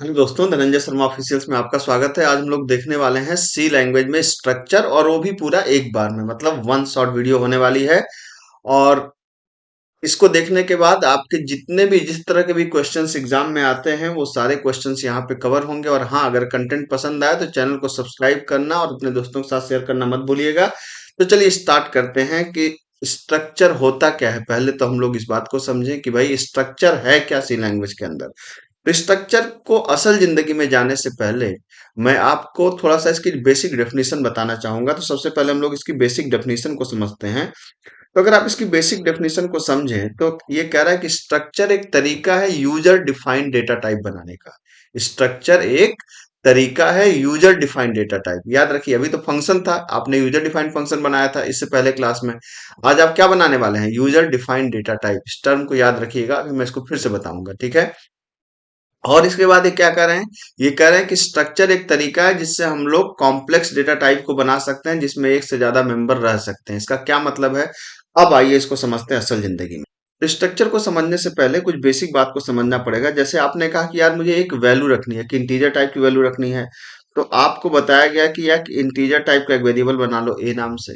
Hello दोस्तों, Dhananjay Sharma officials में आपका स्वागत है। आज हम लोग देखने वाले हैं सी लैंग्वेज में स्ट्रक्चर, और वो भी पूरा एक बार में, मतलब वन शॉट वीडियो होने वाली है। और इसको देखने के बाद आपके जितने भी जिस तरह के भी क्वेश्चंस एग्जाम में आते हैं वो सारे क्वेश्चंस यहाँ पे कवर होंगे। और हाँ, अगर कंटेंट पसंद आए तो चैनल को सब्सक्राइब करना और अपने दोस्तों के साथ शेयर करना मत भूलिएगा। तो चलिए स्टार्ट करते हैं कि स्ट्रक्चर होता क्या है। पहले तो हम लोग इस बात को समझें कि भाई स्ट्रक्चर है क्या सी लैंग्वेज के अंदर। तो स्ट्रक्चर को असल जिंदगी में जाने से पहले मैं आपको थोड़ा सा इसकी बेसिक डेफिनेशन बताना चाहूंगा। तो सबसे पहले हम लोग इसकी बेसिक डेफिनेशन को समझते हैं। तो अगर आप इसकी बेसिक डेफिनेशन को समझें तो ये कह रहा है कि स्ट्रक्चर एक तरीका है यूजर डिफाइंड डेटा टाइप बनाने का। स्ट्रक्चर एक तरीका है यूजर डिफाइंड डेटा टाइप। याद रखिए, अभी तो फंक्शन था, आपने यूजर डिफाइंड फंक्शन बनाया था इससे पहले क्लास में। आज आप क्या बनाने वाले हैं? User defined data type. इस टर्म को याद रखिएगा, अभी मैं इसको फिर से बताऊंगा, ठीक है। और इसके बाद ये क्या कह रहे हैं? ये कह रहे हैं कि स्ट्रक्चर एक तरीका है जिससे हम लोग कॉम्प्लेक्स डेटा टाइप को बना सकते हैं जिसमें एक से ज्यादा मेंबर रह सकते हैं। इसका क्या मतलब है? अब आइए इसको समझते हैं असल जिंदगी में। तो स्ट्रक्चर को समझने से पहले कुछ बेसिक बात को समझना पड़ेगा। जैसे आपने कहा कि यार मुझे एक वैल्यू रखनी है, कि इंटीजर टाइप की वैल्यू रखनी है। तो आपको बताया गया कि यार इंटीजर टाइप का एक वेरिएबल बना लो ए नाम से।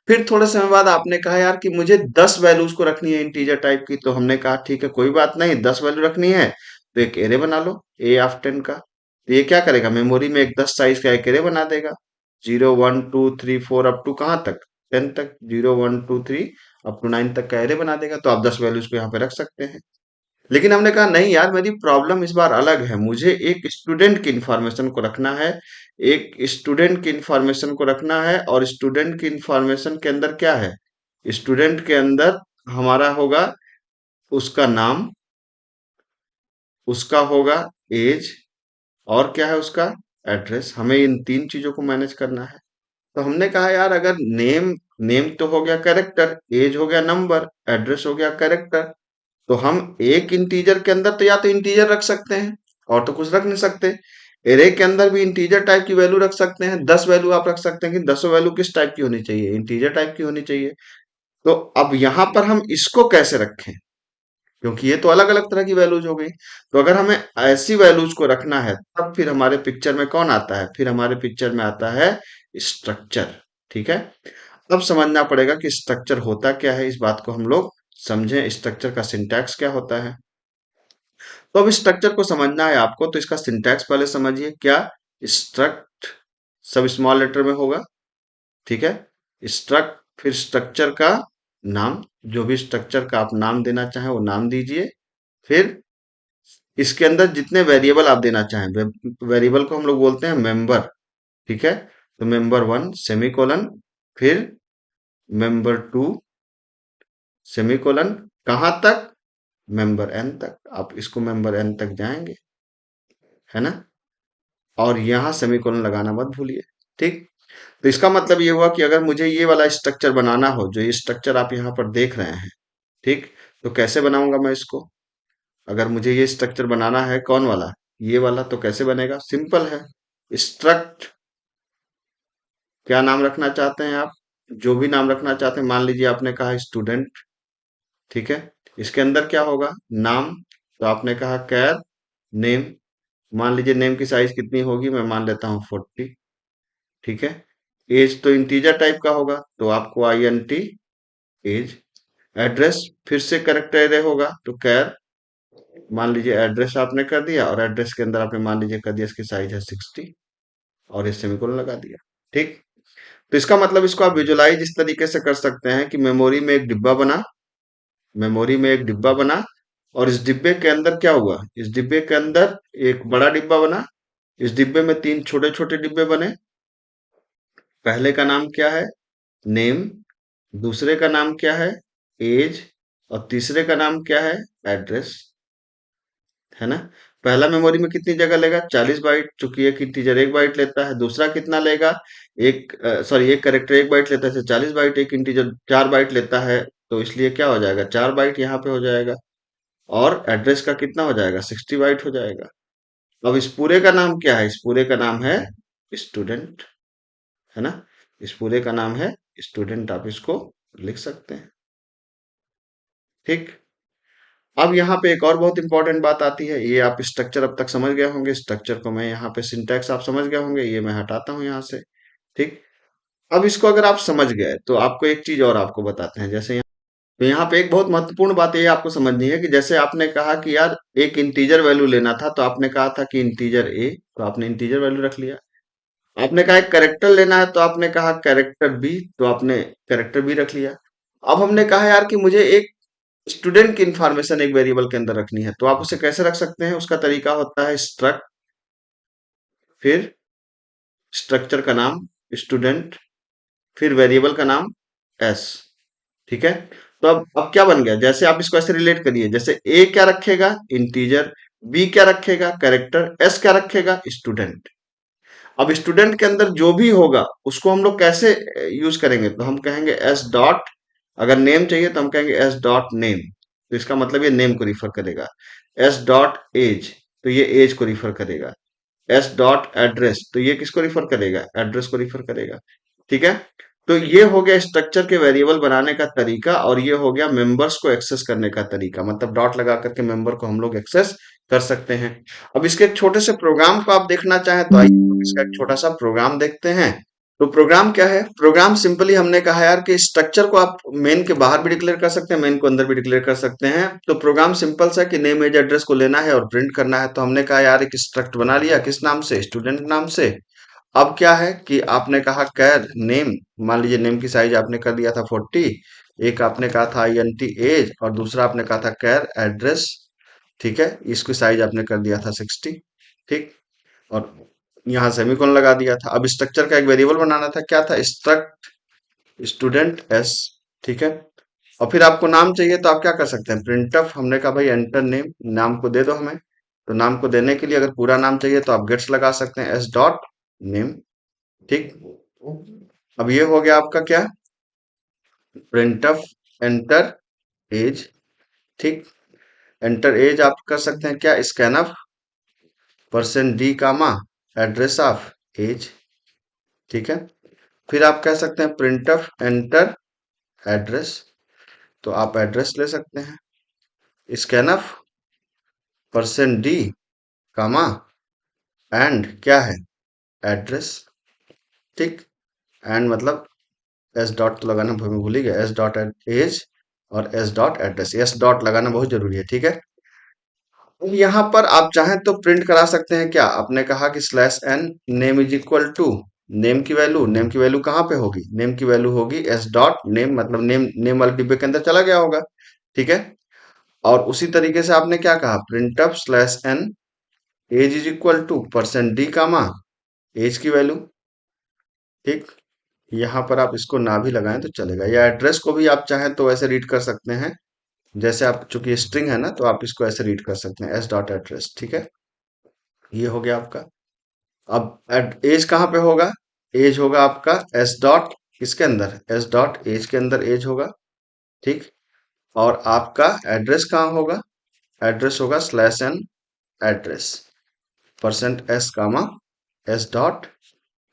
फिर थोड़े समय बाद आपने कहा यार कि मुझे 10 वैल्यूज को रखनी है इंटीजर टाइप की। तो हमने कहा ठीक है, कोई बात नहीं, 10 वैल्यू रखनी है तो एक एरे बना लो ए ऑफ 10 का। तो ये क्या करेगा? मेमोरी में एक 10 साइज का एक एरे बना देगा। 0 1 2 3 4 अप टू कहाँ तक? 10 तक। 0 1 2 3 अप टू 9 तक का एरे बना देगा। तो आप 10 वैल्यूज को यहाँ पे रख सकते हैं। लेकिन हमने कहा नहीं यार, मेरी प्रॉब्लम इस बार अलग है। मुझे एक स्टूडेंट की इंफॉर्मेशन को रखना है। एक स्टूडेंट की इंफॉर्मेशन को रखना है, और स्टूडेंट की इंफॉर्मेशन के अंदर क्या है? स्टूडेंट के अंदर हमारा होगा उसका नाम, उसका होगा एज, और क्या है उसका एड्रेस। हमें इन तीन चीजों को मैनेज करना है। तो हमने कहा यार अगर नेम नेम तो हो गया कैरेक्टर, एज हो गया नंबर, एड्रेस हो गया कैरेक्टर। तो हम एक इंटीजर के अंदर तो या तो इंटीजर रख सकते हैं और तो कुछ रख नहीं सकते। एरे के अंदर भी इंटीजर टाइप की वैल्यू रख सकते हैं, 10 वैल्यू आप रख सकते हैं, कि 10 वैल्यू किस टाइप की होनी चाहिए? इंटीजर टाइप की होनी चाहिए। तो अब यहां पर हम इसको कैसे रखें? क्योंकि ये तो अलग अलग तरह की वैल्यूज हो गई। तो अगर हमें ऐसी वैल्यूज को रखना है तब फिर हमारे पिक्चर में कौन आता है? फिर हमारे पिक्चर में आता है स्ट्रक्चर। ठीक है। अब समझना पड़ेगा कि स्ट्रक्चर होता क्या है। इस बात को हम लोग समझें, स्ट्रक्चर का सिंटैक्स क्या होता है। तो अब स्ट्रक्चर को समझना है आपको, तो इसका सिंटैक्स पहले समझिए। क्या? स्ट्रक्ट सब स्मॉल लेटर में होगा, ठीक है। स्ट्रक्ट, फिर स्ट्रक्चर का नाम, जो भी स्ट्रक्चर का आप नाम देना चाहें वो नाम दीजिए। फिर इसके अंदर जितने वेरिएबल आप देना चाहें, वेरिएबल को हम लोग बोलते हैं मेंबर, ठीक है। तो मेंबर वन सेमीकोलन, फिर मेंबर टू सेमीकोलन, कहां तक? मेंबर एन तक। आप इसको मेंबर एन तक जाएंगे, है ना। और यहां सेमीकोलन लगाना मत भूलिए, ठीक। तो इसका मतलब ये हुआ कि अगर मुझे ये वाला स्ट्रक्चर बनाना हो, जो ये स्ट्रक्चर आप यहाँ पर देख रहे हैं, ठीक। तो कैसे बनाऊंगा मैं इसको? अगर मुझे ये स्ट्रक्चर बनाना है, कौन वाला? ये वाला। तो कैसे बनेगा? सिंपल है। स्ट्रक्ट, क्या नाम रखना चाहते हैं आप? जो भी नाम रखना चाहते हैं। मान लीजिए आपने कहा स्टूडेंट, ठीक है। इसके अंदर क्या होगा? नाम। तो आपने कहा कैर नेम। मान लीजिए नेम की साइज कितनी होगी? मैं मान लेता हूँ 40, ठीक है। एज तो इंटीजर टाइप का होगा, तो आपको I N T age. Address फिर से करेक्टर एरे होगा, तो कैर, मान लीजिए एड्रेस आपने कर दिया, और एड्रेस के अंदर आपने मान लीजिए कर दिया इसकी साइज है 60, और इस सेमीकोलन लगा दिया, ठीक। तो इसका मतलब इसको आप विजुलाइज इस तरीके से कर सकते हैं कि मेमोरी में एक डिब्बा बना, मेमोरी में एक डिब्बा बना, और इस डिब्बे के अंदर क्या हुआ? इस डिब्बे के अंदर एक बड़ा डिब्बा बना। इस डिब्बे में तीन छोटे छोटे डिब्बे बने। पहले का नाम क्या है? नेम। दूसरे का नाम क्या है? एज। और तीसरे का नाम क्या है? एड्रेस, है ना। पहला मेमोरी में कितनी जगह लेगा? 40 बाइट, चूंकि एक इंटीजर 1 बाइट लेता है। दूसरा कितना लेगा? एक सॉरी, एक करेक्टर 1 बाइट लेता है, 40 बाइट। एक इंटीजर 4 बाइट लेता है, तो इसलिए क्या हो जाएगा? 4 बाइट यहाँ पे हो जाएगा। और एड्रेस का कितना हो जाएगा? 60 बाइट हो जाएगा। अब इस पूरे का नाम क्या है? इस पूरे का नाम है स्टूडेंट, है ना। इस पूरे का नाम है स्टूडेंट, आप इसको लिख सकते हैं, ठीक। अब यहाँ पे एक और बहुत इंपॉर्टेंट बात आती है, ये आप स्ट्रक्चर अब तक समझ गए होंगे, स्ट्रक्चर को मैं यहाँ पे सिंटैक्स आप समझ गए होंगे, ये मैं हटाता हूँ यहाँ से। ठीक। अब इसको अगर आप समझ गए तो आपको एक चीज और आपको बताते हैं, जैसे तो यहाँ पे एक बहुत महत्वपूर्ण बात ये आपको समझनी है कि जैसे आपने कहा कि यार एक इंटीजर वैल्यू लेना था, तो आपने कहा था कि इंटीजर ए, तो आपने इंटीजर वैल्यू रख लिया। आपने कहा एक कैरेक्टर लेना है, तो आपने कहा कैरेक्टर बी, तो आपने कैरेक्टर बी रख लिया। अब हमने कहा यार कि मुझे एक स्टूडेंट की इंफॉर्मेशन एक वेरिएबल के अंदर रखनी है, तो आप उसे कैसे रख सकते हैं? उसका तरीका होता है स्ट्रक्ट, फिर स्ट्रक्चर का नाम स्टूडेंट, फिर वेरिएबल का नाम एस। ठीक है। तो अब क्या बन गया, जैसे आप इसको ऐसे रिलेट करिए, जैसे ए क्या रखेगा? इंटीजर। बी क्या रखेगा? कैरेक्टर। एस क्या रखेगा? स्टूडेंट। अब स्टूडेंट के अंदर जो भी होगा उसको हम लोग कैसे यूज करेंगे? तो हम कहेंगे एस डॉट, अगर नेम चाहिए तो हम कहेंगे एस डॉट नेम, तो इसका मतलब ये नेम को रिफर करेगा। एस डॉट एज, तो ये एज को रिफर करेगा। एस डॉट एड्रेस, तो ये किसको रिफर करेगा? एड्रेस को रिफर करेगा। ठीक है। तो ये हो गया स्ट्रक्चर के वेरिएबल बनाने का तरीका, और ये हो गया मेंबर्स को एक्सेस करने का तरीका, मतलब डॉट लगा करके मेंबर को हम लोग एक्सेस कर सकते हैं। अब इसके एक छोटे से प्रोग्राम को आप देखना चाहें तो आइए हम इसका एक छोटा सा प्रोग्राम देखते हैं। तो प्रोग्राम क्या है? प्रोग्राम सिंपली हमने कहा यार कि स्ट्रक्चर को आप मेन के बाहर भी डिक्लेयर कर सकते हैं, मेन को अंदर भी डिक्लेयर कर सकते हैं। तो प्रोग्राम सिंपल सा कि नेम एज एड्रेस को लेना है और प्रिंट करना है, तो हमने कहा यार एक स्ट्रक्ट बना लिया, किस नाम से? स्टूडेंट नाम से। अब क्या है कि आपने कहा कैर नेम, मान लीजिए नेम की साइज आपने कर दिया था 40, एक आपने कहा था INT एज, और दूसरा आपने कहा था कैर एड्रेस। ठीक है, इसकी साइज आपने कर दिया था 60। ठीक। और यहाँ सेमीकोलन लगा दिया था। अब स्ट्रक्चर का एक वेरिएबल बनाना था, क्या था? Struct student S. ठीक है। और फिर आपको नाम चाहिए तो आप क्या कर सकते हैं? प्रिंटफ, हमने कहा भाई एंटर नेम, नाम को दे दो हमें। तो नाम को देने के लिए अगर पूरा नाम चाहिए तो आप गेट्स लगा सकते हैं, एस डॉट नेम। ठीक। अब ये हो गया आपका क्या? Printf enter age. ठीक। एंटर एज आप कर सकते हैं क्या? Scanf %d comma address of age. ठीक है। फिर आप कह सकते हैं प्रिंटफ एंटर एड्रेस, तो आप एड्रेस ले सकते हैं। स्कैनफ %d कामा एंड क्या है? एड्रेस। ठीक। एंड मतलब एस डॉट तो लगाना मैं भूल ही गया, एस डॉट एज और S dot address, S dot लगाना बहुत जरूरी है। ठीक है। अब यहाँ पर आप चाहें तो प्रिंट करा सकते हैं क्या? आपने कहा कि /n name is equal to name की वैल्यू, नेम की वैल्यू कहाँ पे होगी? नेम की वैल्यू होगी एस डॉट नेम, मतलब नेम नेम वाले डिब्बे के अंदर चला गया होगा। ठीक है। और उसी तरीके से आपने क्या कहा? Printf /n age is equal to %d comma age की वैल्यू। ठीक। यहाँ पर आप इसको ना भी लगाएं तो चलेगा, या एड्रेस को भी आप चाहें तो ऐसे रीड कर सकते हैं, जैसे आप चूंकि स्ट्रिंग है ना, तो आप इसको ऐसे रीड कर सकते हैं, एस डॉट एड्रेस। ठीक है। ये हो गया आपका। अब एज कहाँ पे होगा? एज होगा आपका एस डॉट किसके अंदर? एस डॉट एज के अंदर एज होगा। ठीक। और आपका एड्रेस कहाँ होगा? एड्रेस होगा /n address, %s comma S dot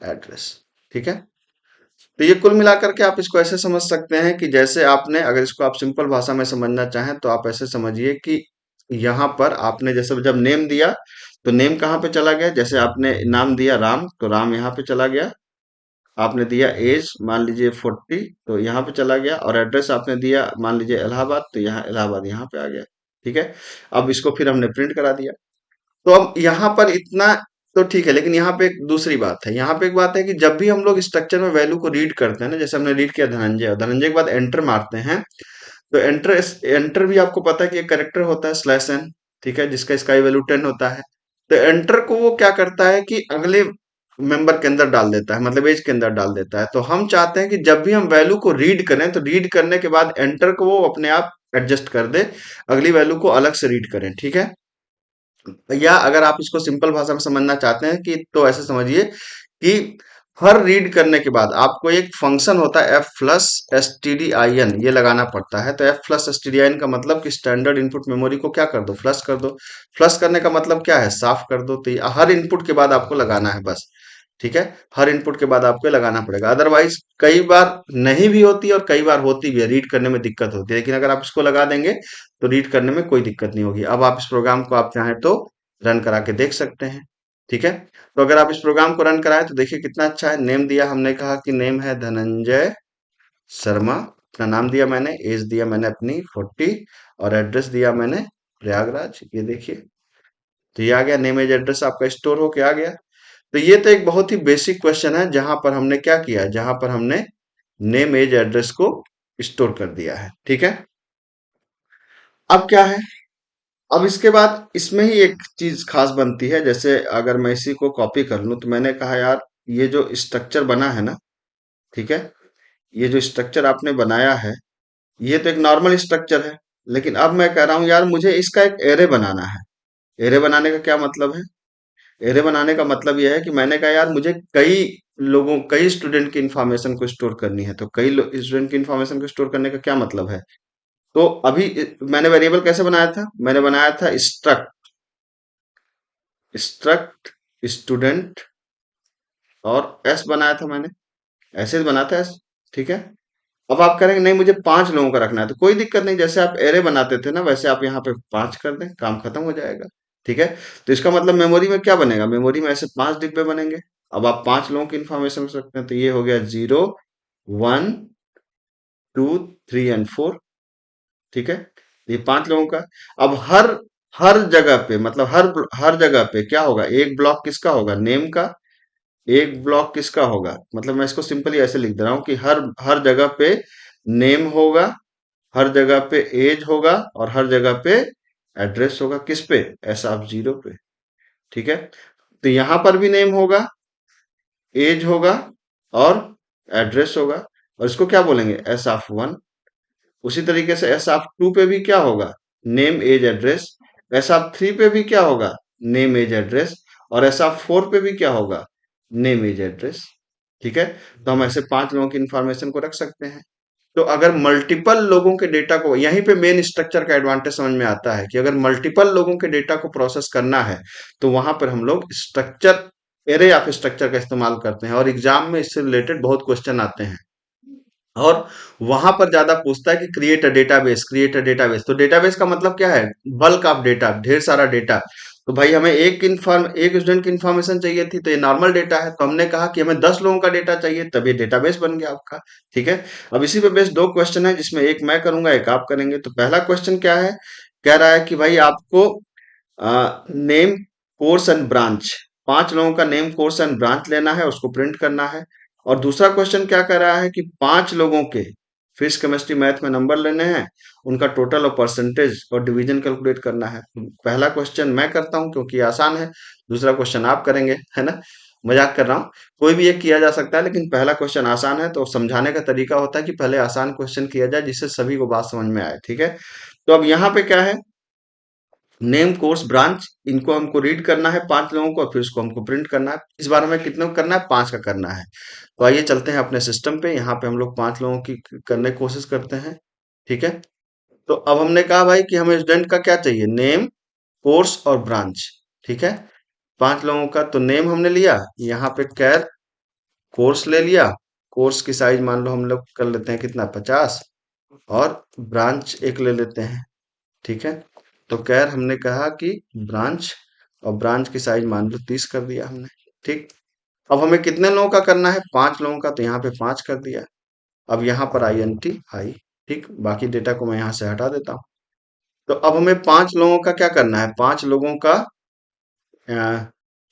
address. ठीक है। तो ये कुल मिलाकर के आप इसको ऐसे समझ सकते हैं कि जैसे आपने, अगर इसको आप सिंपल भाषा में समझना चाहें तो आप ऐसे समझिए कि यहाँ पर आपने जैसे जब नेम दिया तो नेम कहाँ पे चला गया? जैसे आपने नाम दिया राम, तो राम यहाँ पे चला गया। आपने दिया एज मान लीजिए 40, तो यहाँ पे चला गया। और एड्रेस आपने दिया मान लीजिए इलाहाबाद, तो यहाँ इलाहाबाद यहाँ पे आ गया। ठीक है। अब इसको फिर हमने प्रिंट करा दिया। तो अब यहाँ पर इतना तो ठीक है, लेकिन यहाँ पे एक दूसरी बात है। यहाँ पे एक बात है कि जब भी हम लोग स्ट्रक्चर में वैल्यू को रीड करते हैं ना, जैसे हमने रीड किया धनंजय, और धनंजय के बाद एंटर मारते हैं, तो एंटर एंटर भी आपको पता है कि एक करेक्टर होता है /n। ठीक है, जिसका स्काई वैल्यू 10 होता है। तो एंटर को वो क्या करता है कि अगले मेंबर के अंदर डाल देता है, मतलब एज के अंदर डाल देता है। तो हम चाहते हैं कि जब भी हम वैल्यू को रीड करें तो रीड करने के बाद एंटर को वो अपने आप एडजस्ट कर दे, अगली वैल्यू को अलग से रीड करें। ठीक है। या अगर आप इसको सिंपल भाषा में समझना चाहते हैं कि तो ऐसे समझिए कि हर रीड करने के बाद आपको एक फंक्शन होता है f+stdin, ये लगाना पड़ता है। तो f+stdin का मतलब कि स्टैंडर्ड इनपुट मेमोरी को क्या कर दो? फ्लश कर दो। फ्लश करने का मतलब क्या है? साफ कर दो। तो ये हर इनपुट के बाद आपको लगाना है बस। ठीक है, हर इनपुट के बाद आपको लगाना पड़ेगा, अदरवाइज कई बार नहीं भी होती और कई बार होती भी है, रीड करने में दिक्कत होती है, लेकिन अगर आप इसको लगा देंगे तो रीड करने में कोई दिक्कत नहीं होगी। अब आप इस प्रोग्राम को आप चाहें तो रन करा के देख सकते हैं। ठीक है, तो अगर आप इस प्रोग्राम को रन कराएं तो देखिए कितना अच्छा है। नेम दिया, हमने कहा कि नेम है धनंजय शर्मा, अपना नाम दिया मैंने, एज दिया मैंने अपनी 40, और एड्रेस दिया मैंने प्रयागराज, ये देखिए। तो ये आ गया, नेम एज एड्रेस आपका स्टोर होके आ गया। तो ये तो एक बहुत ही बेसिक क्वेश्चन है जहां पर हमने क्या किया, जहां पर हमने नेम एज एड्रेस को स्टोर कर दिया है। ठीक है, अब क्या है, अब इसके बाद इसमें ही एक चीज खास बनती है। जैसे अगर मैं इसी को कॉपी कर लूं, तो मैंने कहा यार ये जो स्ट्रक्चर बना है ना, ठीक है, ये जो स्ट्रक्चर आपने बनाया है, ये तो एक नॉर्मल स्ट्रक्चर है, लेकिन अब मैं कह रहा हूं यार मुझे इसका एक एरे बनाना है। एरे बनाने का क्या मतलब है, एरे बनाने का मतलब यह है कि मैंने कहा यार मुझे कई स्टूडेंट की इंफॉर्मेशन को स्टोर करनी है। तो कई स्टूडेंट की इंफॉर्मेशन को स्टोर करने का क्या मतलब है, तो अभी मैंने वेरिएबल कैसे बनाया था, मैंने बनाया था स्ट्रक्ट, स्ट्रक्ट स्टूडेंट, और एस बनाया था मैंने, ऐसे ही बना था एस। ठीक है, अब आप करेंगे नहीं मुझे 5 लोगों का रखना है, तो कोई दिक्कत नहीं, जैसे आप एरे बनाते थे ना वैसे आप यहाँ पे 5 कर दें, काम खत्म हो जाएगा। ठीक है, तो इसका मतलब मेमोरी में क्या बनेगा, मेमोरी में ऐसे 5 डिब्बे बनेंगे। अब आप 5 लोगों की इंफॉर्मेशन रख सकते हैं, तो ये हो गया 0, 1, 2, 3 एंड 4। ठीक है, ये 5 लोगों का। अब हर हर जगह पे, मतलब हर जगह पे क्या होगा, एक ब्लॉक किसका होगा, नेम का, एक ब्लॉक किसका होगा, मतलब मैं इसको सिंपली ऐसे लिख दे रहा हूं कि हर हर जगह पे नेम होगा, हर जगह पे एज होगा, और हर जगह पे एड्रेस होगा। किस पे, एस ऑफ 0 पे। ठीक है, तो यहां पर भी नेम होगा, एज होगा, और एड्रेस होगा, और इसको क्या बोलेंगे, एस ऑफ 1। उसी तरीके से एस ऑफ 2 पे भी क्या होगा, name age address. S of 3 पे भी क्या होगा, नेम एज एड्रेस। और एस ऑफ 4 पे भी क्या होगा, नेम एज एड्रेस। ठीक है, तो हम ऐसे 5 लोगों की इंफॉर्मेशन को रख सकते हैं। तो अगर मल्टीपल लोगों के डेटा को, यहीं पे मेन स्ट्रक्चर का एडवांटेज समझ में आता है कि अगर मल्टीपल लोगों के डेटा को प्रोसेस करना है तो वहां पर हम लोग स्ट्रक्चर, एरे ऑफ स्ट्रक्चर का इस्तेमाल करते हैं, और एग्जाम में इससे रिलेटेड बहुत क्वेश्चन आते हैं। और वहां पर ज्यादा पूछता है कि create a database, create a database. तो डेटाबेस का मतलब क्या है, बल्क ऑफ डेटा, ढेर सारा डेटा। तो भाई हमें एक स्टूडेंट की इंफॉर्मेशन चाहिए थी, तो ये नॉर्मल डेटा है, तो हमने कहा कि हमें 10 लोगों का डेटा चाहिए, तब ये डेटाबेस बन गया आपका। ठीक है, अब इसी पे बेस्ड 2 क्वेश्चन है, जिसमें एक मैं करूंगा एक आप करेंगे। तो पहला क्वेश्चन क्या है, कह रहा है कि भाई आपको नेम, कोर्स एंड ब्रांच, 5 लोगों का नेम, कोर्स एंड ब्रांच लेना है, उसको प्रिंट करना है। और दूसरा क्वेश्चन क्या कर रहा है कि 5 लोगों के फिजिक्स केमिस्ट्री मैथ में नंबर लेने हैं, उनका टोटल और परसेंटेज और डिवीजन कैलकुलेट करना है। पहला क्वेश्चन मैं करता हूं क्योंकि आसान है, दूसरा क्वेश्चन आप करेंगे, है ना, मजाक कर रहा हूँ। कोई भी एक किया जा सकता है, लेकिन पहला क्वेश्चन आसान है, तो समझाने का तरीका होता है कि पहले आसान क्वेश्चन किया जाए जिससे सभी को बात समझ में आए। ठीक है, तो अब यहाँ पे क्या है, नेम, कोर्स, ब्रांच, इनको हमको रीड करना है 5 लोगों को, और फिर उसको हमको प्रिंट करना है। इस बार हमें कितने को करना है, 5 का करना है। तो आइए चलते हैं अपने सिस्टम पे, यहाँ पे हम लोग 5 लोगों की करने की कोशिश करते हैं। ठीक है, तो अब हमने कहा भाई कि हमें स्टूडेंट का क्या चाहिए, नेम, कोर्स और ब्रांच। ठीक है, 5 लोगों का तो नेम हमने लिया, यहाँ पे कैर कोर्स ले लिया, कोर्स की साइज मान लो हम लोग कर लेते हैं कितना, 50, और ब्रांच एक ले लेते हैं। ठीक है, तो खैर हमने कहा कि ब्रांच, और ब्रांच की साइज मान लो 30 कर दिया हमने। ठीक, अब हमें कितने लोगों का करना है, 5 लोगों का, तो यहाँ पे 5 कर दिया। अब यहाँ पर आई एन टी आई। ठीक, बाकी डेटा को मैं यहाँ से हटा देता हूँ। तो अब हमें 5 लोगों का क्या करना है, 5 लोगों का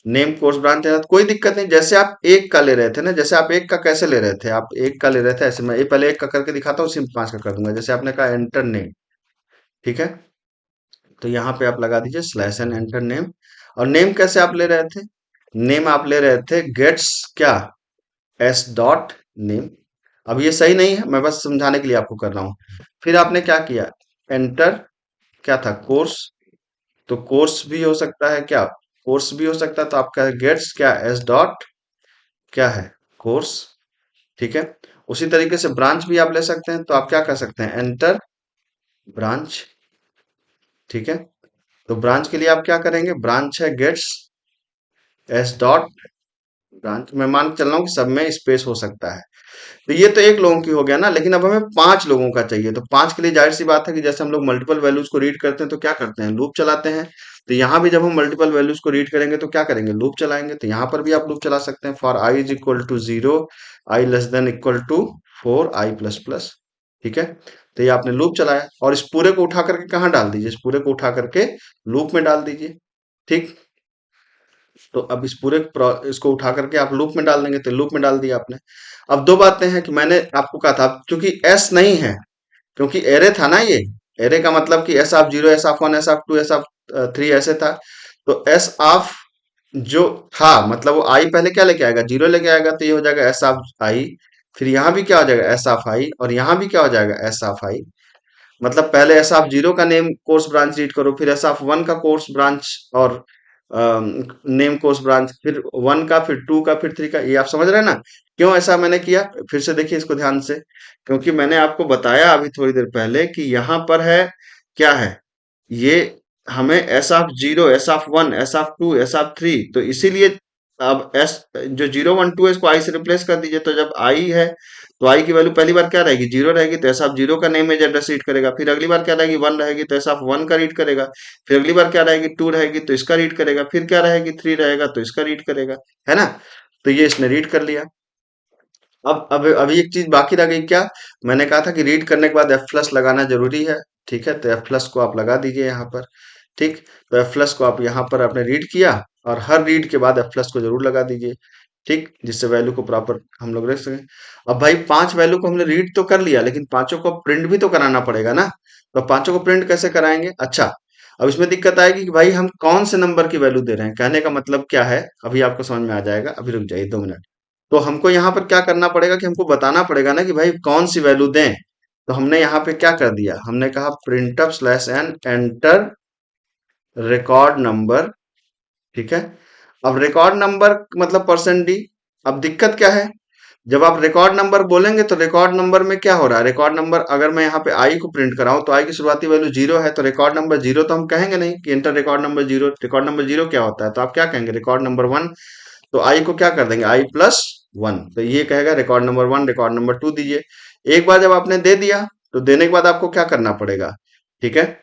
नेम, कोर्स, ब्रांच है, तो कोई दिक्कत नहीं। जैसे आप एक का ले रहे थे ना, जैसे आप एक का कैसे ले रहे थे, आप एक का ले रहे थे, ऐसे मैं ये पहले एक का करके दिखाता हूँ, उसी में 5 का कर दूंगा। जैसे आपने कहा एंटर नेम, ठीक है, तो यहाँ पे आप लगा दीजिए स्लैश एंड एंटर नेम। और नेम कैसे आप ले रहे थे, नेम आप ले रहे थे गेट्स क्या, एस डॉट नेम। अब ये सही नहीं है, मैं बस समझाने के लिए आपको कर रहा हूँ। फिर आपने क्या किया, एंटर, क्या था, कोर्स। तो कोर्स भी हो सकता है क्या, कोर्स भी हो सकता है, तो आपका गेट्स क्या, एस डॉट क्या है, कोर्स। ठीक है, उसी तरीके से ब्रांच भी आप ले सकते हैं, तो आप क्या कर सकते हैं, एंटर ब्रांच। ठीक है, तो ब्रांच के लिए आप क्या करेंगे, ब्रांच है गेट्स एस डॉट ब्रांच मैं मान के चल रहा हूँ कि सब में स्पेस हो सकता है। तो ये तो एक लोगों की हो गया ना, लेकिन अब हमें 5 लोगों का चाहिए। तो 5 के लिए जाहिर सी बात है कि जैसे हम लोग मल्टीपल वैल्यूज को रीड करते हैं तो क्या करते हैं, लूप चलाते हैं। तो यहाँ भी जब हम मल्टीपल वैल्यूज को रीड करेंगे तो क्या करेंगे, लूप चलाएंगे। तो यहाँ पर भी आप लूप चला सकते हैं, for I is equal to 0, I less than equal to 4 i++। ठीक है, तो ये आपने लूप चलाया और इस पूरे को उठा करके कहाँ डाल दीजिए, इस पूरे को उठा करके लूप में डाल दीजिए। ठीक, तो अब इस पूरे इसको उठा करके आप लूप में डाल देंगे, तो लूप में डाल दिया आपने। अब दो बातें हैं कि मैंने आपको कहा था, क्योंकि एस नहीं है, क्योंकि एरे था ना ये, एरे का मतलब कि S of 0, S of 1, S of 2, S of 3 ऐसे था। तो एस ऑफ जो था मतलब वो आई पहले क्या लेके आएगा, 0 लेके आएगा, तो ये हो जाएगा एस ऑफ आई। फिर यहाँ भी क्या हो जाएगा, एस ऑफ आई, और यहाँ भी क्या हो जाएगा, एस ऑफ आई। मतलब पहले एस ऑफ 0 का नेम कोर्स ब्रांच रीड करो, फिर एस ऑफ 1 का कोर्स ब्रांच और नेम कोर्स ब्रांच, फिर 1 का, फिर 2 का, फिर 3 का। ये आप समझ रहे हैं ना, क्यों ऐसा मैंने किया। फिर से देखिए इसको ध्यान से, क्योंकि मैंने आपको बताया अभी थोड़ी देर पहले कि यहाँ पर है, क्या है ये, हमें S of 0, S of 1, S of 2, S of 3, तो इसीलिए अब एस जो 0 1 2 है इसको आई से रिप्लेस कर दीजिए। तो जब आई है तो आई की वैल्यू पहली बार क्या रहेगी, 0 रहेगी, तो एस ऑफ 0 का नेम एज एड्रेस रीड करेगा। फिर अगली बार क्या रहेगी, 1 रहेगी, तो एस ऑफ 1 का रीड करेगा। फिर अगली बार क्या रहेगी, 2 रहेगी, तो इसका रीड करेगा। फिर क्या रहेगी, 3 रहेगा, तो इसका रीड करेगा, है ना। तो ये इसने रीड कर लिया। अब अभी एक चीज बाकी रह गई, क्या, मैंने कहा था कि रीड करने के बाद एफ प्लस लगाना जरूरी है। ठीक है, तो एफ प्लस को आप लगा दीजिए यहाँ पर। ठीक, तो एफ प्लस को आप यहाँ पर आपने रीड किया, और हर रीड के बाद एफ प्लस को जरूर लगा दीजिए। ठीक, जिससे वैल्यू को प्रॉपर हम लोग रख सकें। अब भाई 5 वैल्यू को हमने रीड तो कर लिया, लेकिन पांचों को प्रिंट भी तो कराना पड़ेगा ना। तो पांचों को प्रिंट कैसे कराएंगे, अच्छा, अब इसमें दिक्कत आएगी कि भाई हम कौन से नंबर की वैल्यू दे रहे हैं। कहने का मतलब क्या है, अभी आपको समझ में आ जाएगा, अभी रुक जाइए 2 मिनट। तो हमको यहाँ पर क्या करना पड़ेगा कि हमको बताना पड़ेगा ना कि भाई कौन सी वैल्यू दें। तो हमने यहाँ पे क्या कर दिया, हमने कहा printf slash N enter record number. ठीक है, अब रिकॉर्ड नंबर मतलब %d। अब दिक्कत क्या है, जब आप रिकॉर्ड नंबर बोलेंगे तो रिकॉर्ड नंबर में क्या हो रहा है, रिकॉर्ड नंबर अगर मैं यहाँ पे आई को प्रिंट कराऊं तो आई की शुरुआती वैल्यू 0 है, तो रिकॉर्ड नंबर 0 तो हम कहेंगे नहीं कि enter record number 0। Record number 0 क्या होता है, तो आप क्या कहेंगे, रिकॉर्ड नंबर 1। तो आई को क्या कर देंगे, i+1। तो ये कहेगा रिकॉर्ड नंबर 1, रिकॉर्ड नंबर 2 दीजिए। एक बार जब आपने दे दिया, तो देने के बाद आपको क्या करना पड़ेगा, ठीक है,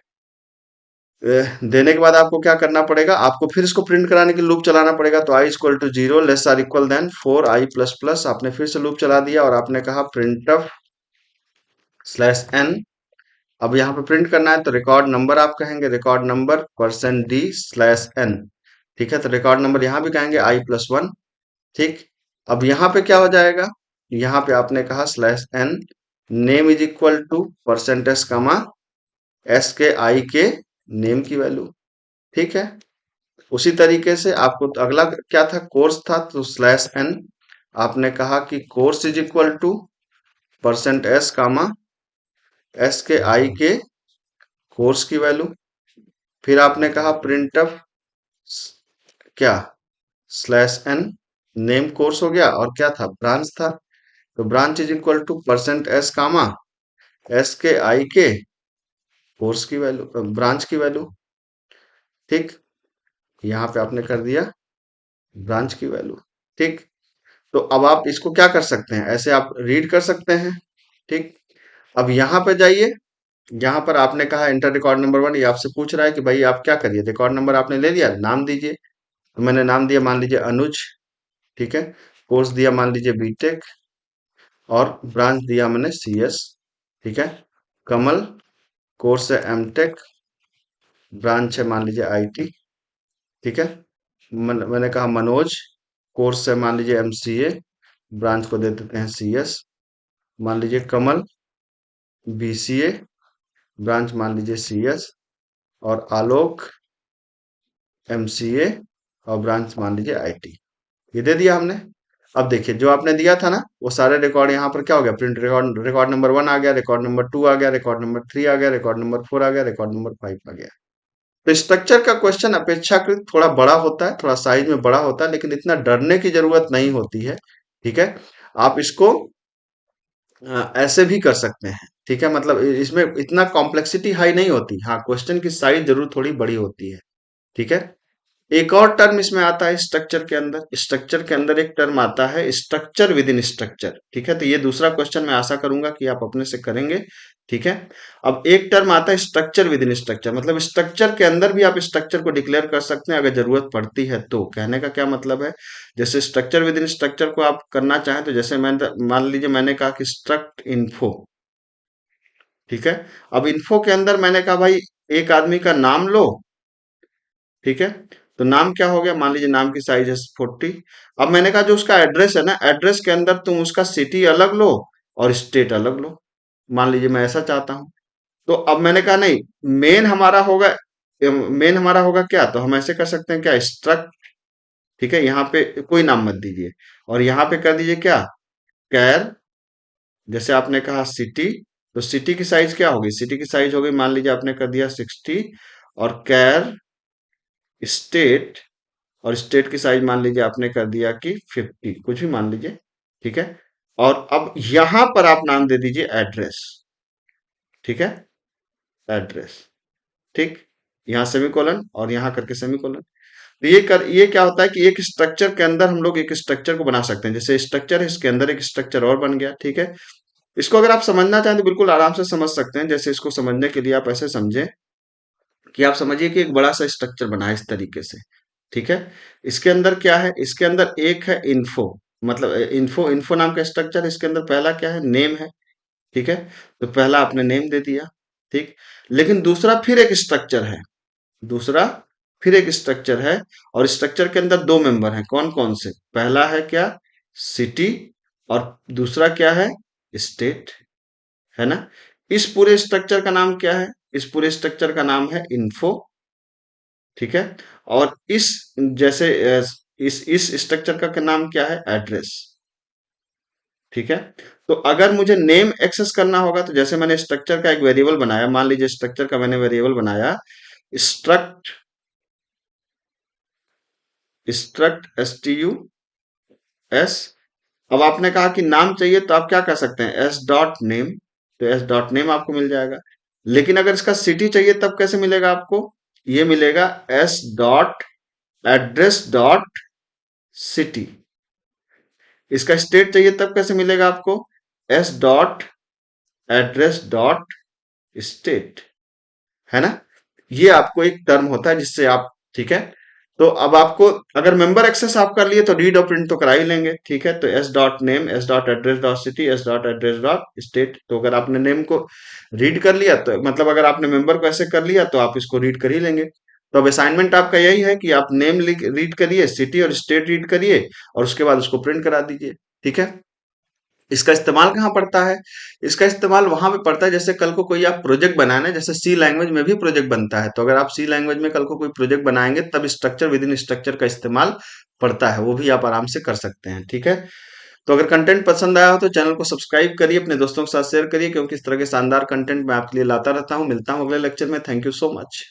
देने के बाद आपको क्या करना पड़ेगा, आपको फिर इसको प्रिंट कराने के लिए लूप चलाना पड़ेगा। तो i equal to 0 less or equal then 4i++। आपने फिर से लूप चला दिया और आपने कहा प्रिंटफ स्लैश एन। अब यहाँ पे प्रिंट करना है, तो रिकॉर्ड नंबर आप कहेंगे, record number %d slash N. ठीक है, तो रिकॉर्ड नंबर यहाँ भी कहेंगे i+1। ठीक, अब यहाँ पे क्या हो जाएगा, यहाँ पे आपने कहा slash N name is equal to % comma S के आई के नेम की वैल्यू। ठीक है, उसी तरीके से आपको तो अगला क्या था, कोर्स था, तो स्लैश एन आपने कहा कि course is equal to %s comma S के आई के कोर्स की वैल्यू। फिर आपने कहा प्रिंट ऑफ क्या, स्लैश एन नेम कोर्स हो गया, और क्या था, ब्रांच था। तो branch is equal to %s comma S के आई के कोर्स की वैल्यू, ब्रांच की वैल्यू। ठीक, यहाँ पे आपने कर दिया ब्रांच की वैल्यू। ठीक, तो अब आप इसको क्या कर सकते हैं, ऐसे आप रीड कर सकते हैं। ठीक, अब यहाँ पे जाइए, यहाँ पर आपने कहा एंटर रिकॉर्ड नंबर 1। ये आपसे पूछ रहा है कि भाई आप क्या करिए, रिकॉर्ड नंबर आपने ले लिया, नाम दीजिए। तो मैंने नाम दिया मान लीजिए अनुज। ठीक है, कोर्स दिया मान लीजिए बीटेक, और ब्रांच दिया मैंने सीएस। ठीक है, कमल कोर्स है एमटेक, ब्रांच है मान लीजिए आईटी। ठीक है, मैंने कहा मनोज कोर्स है मान लीजिए एमसीए, ब्रांच को दे देते हैं सीएस। मान लीजिए कमल बीसीए, ब्रांच मान लीजिए सीएस। और आलोक एमसीए, और ब्रांच मान लीजिए आईटी। ये दे दिया हमने। अब देखिए जो आपने दिया था ना, वो सारे रिकॉर्ड यहाँ पर क्या हो गया, प्रिंट रिकॉर्ड, रिकॉर्ड नंबर 1 आ गया, रिकॉर्ड नंबर 2 आ गया, रिकॉर्ड नंबर 3 आ गया, रिकॉर्ड नंबर 4 आ गया, रिकॉर्ड नंबर 5 आ गया। तो स्ट्रक्चर का क्वेश्चन अपेक्षाकृत थोड़ा बड़ा होता है, थोड़ा साइज में बड़ा होता है, लेकिन इतना डरने की जरूरत नहीं होती है। ठीक है, आप इसको ऐसे भी कर सकते हैं। ठीक है, मतलब इसमें इतना कॉम्प्लेक्सिटी हाई नहीं होती, हाँ क्वेश्चन की साइज जरूर थोड़ी बड़ी होती है। ठीक है, एक और टर्म इसमें आता है स्ट्रक्चर के अंदर। स्ट्रक्चर के अंदर एक टर्म आता है स्ट्रक्चर विद इन स्ट्रक्चर। ठीक है, तो ये दूसरा क्वेश्चन मैं आशा करूंगा कि आप अपने से करेंगे। ठीक है, अब एक टर्म आता है स्ट्रक्चर विद इन स्ट्रक्चर, मतलब स्ट्रक्चर के अंदर भी आप स्ट्रक्चर को डिक्लेयर कर सकते हैं अगर जरूरत पड़ती है तो। कहने का क्या मतलब है, जैसे स्ट्रक्चर विद इन स्ट्रक्चर को आप करना चाहें तो जैसे मैं मान लीजिए मैंने कहा कि स्ट्रक्ट इन्फो। ठीक है, अब इन्फो के अंदर मैंने कहा भाई एक आदमी का नाम लो। ठीक है, तो नाम क्या हो गया, मान लीजिए नाम की साइज है 40। अब मैंने कहा जो उसका एड्रेस है ना, एड्रेस के अंदर तुम उसका सिटी अलग लो और स्टेट अलग लो। मान लीजिए मैं ऐसा चाहता हूं। तो अब मैंने कहा नहीं, मेन हमारा होगा, मेन हमारा होगा क्या, तो हम ऐसे कर सकते हैं क्या, स्ट्रक्ट। ठीक है, यहाँ पे कोई नाम मत दीजिए और यहाँ पे कर दीजिए क्या, कैर। जैसे आपने कहा सिटी, तो सिटी की साइज क्या होगी, सिटी की साइज होगी मान लीजिए आपने कर दिया 60। और कैर स्टेट, और स्टेट की साइज मान लीजिए आपने कर दिया कि 50, कुछ भी मान लीजिए। ठीक है, और अब यहां पर आप नाम दे दीजिए एड्रेस। ठीक है, एड्रेस। ठीक, यहाँ सेमीकोलन और यहाँ करके सेमीकोलन। तो ये क्या होता है कि एक स्ट्रक्चर के अंदर हम लोग एक स्ट्रक्चर को बना सकते हैं। जैसे स्ट्रक्चर है, इसके अंदर एक स्ट्रक्चर और बन गया। ठीक है, इसको अगर आप समझना चाहें तो बिल्कुल आराम से समझ सकते हैं। जैसे इसको समझने के लिए आप ऐसे समझें कि आप समझिए कि एक बड़ा सा स्ट्रक्चर बना है इस तरीके से। ठीक है, इसके अंदर क्या है, इसके अंदर एक है इन्फो, मतलब इन्फो, इन्फो नाम का स्ट्रक्चर है। इसके अंदर पहला क्या है, नेम है। ठीक है, तो पहला आपने नेम दे दिया। ठीक, लेकिन दूसरा फिर एक स्ट्रक्चर है, दूसरा फिर एक स्ट्रक्चर है, और स्ट्रक्चर के अंदर दो मेंबर हैं। कौन कौन से, पहला है क्या, सिटी, और दूसरा क्या है, स्टेट। है ना, इस पूरे स्ट्रक्चर का नाम क्या है, इस पूरे स्ट्रक्चर का नाम है इन्फो। ठीक है, और इस जैसे इस स्ट्रक्चर का नाम क्या है, एड्रेस। ठीक है, तो अगर मुझे नेम एक्सेस करना होगा तो जैसे मैंने स्ट्रक्चर का एक वेरिएबल बनाया, मान लीजिए स्ट्रक्चर का मैंने वेरिएबल बनाया स्ट्रक्ट, स्ट्रक्ट STUS। अब आपने कहा कि नाम चाहिए तो आप क्या कर सकते हैं, एस डॉट नेम, तो एस डॉट नेम आपको मिल जाएगा। लेकिन अगर इसका सिटी चाहिए तब कैसे मिलेगा आपको, ये मिलेगा S dot address dot city. इसका स्टेट चाहिए तब कैसे मिलेगा आपको, S dot address dot state. है ना, ये आपको एक टर्म होता है जिससे आप, ठीक है, तो अब आपको अगर मेंबर एक्सेस आप कर लिए तो रीड और प्रिंट तो करा ही लेंगे। ठीक है, तो S dot name, S dot address dot city, S dot address dot state. तो अगर आपने नेम को रीड कर लिया तो मतलब अगर आपने मेंबर को ऐसे कर लिया तो आप इसको रीड कर ही लेंगे। तो अब असाइनमेंट आपका यही है कि आप नेम रीड करिए, सिटी और स्टेट रीड करिए, और उसके बाद उसको प्रिंट करा दीजिए। ठीक है, इसका इस्तेमाल कहाँ पड़ता है, इसका इस्तेमाल वहां पे पड़ता है जैसे कल को कोई आप प्रोजेक्ट बनाना है, जैसे सी लैंग्वेज में भी प्रोजेक्ट बनता है। तो अगर आप सी लैंग्वेज में कल को कोई प्रोजेक्ट बनाएंगे तब स्ट्रक्चर विद इन स्ट्रक्चर का इस्तेमाल पड़ता है, वो भी आप आराम से कर सकते हैं। ठीक है, तो अगर कंटेंट पसंद आया हो तो चैनल को सब्सक्राइब करिए, अपने दोस्तों के साथ शेयर करिए, क्योंकि इस तरह के शानदार कंटेंट मैं आपके लिए लाता रहता हूँ। मिलता हूँ अगले लेक्चर में। Thank you so much.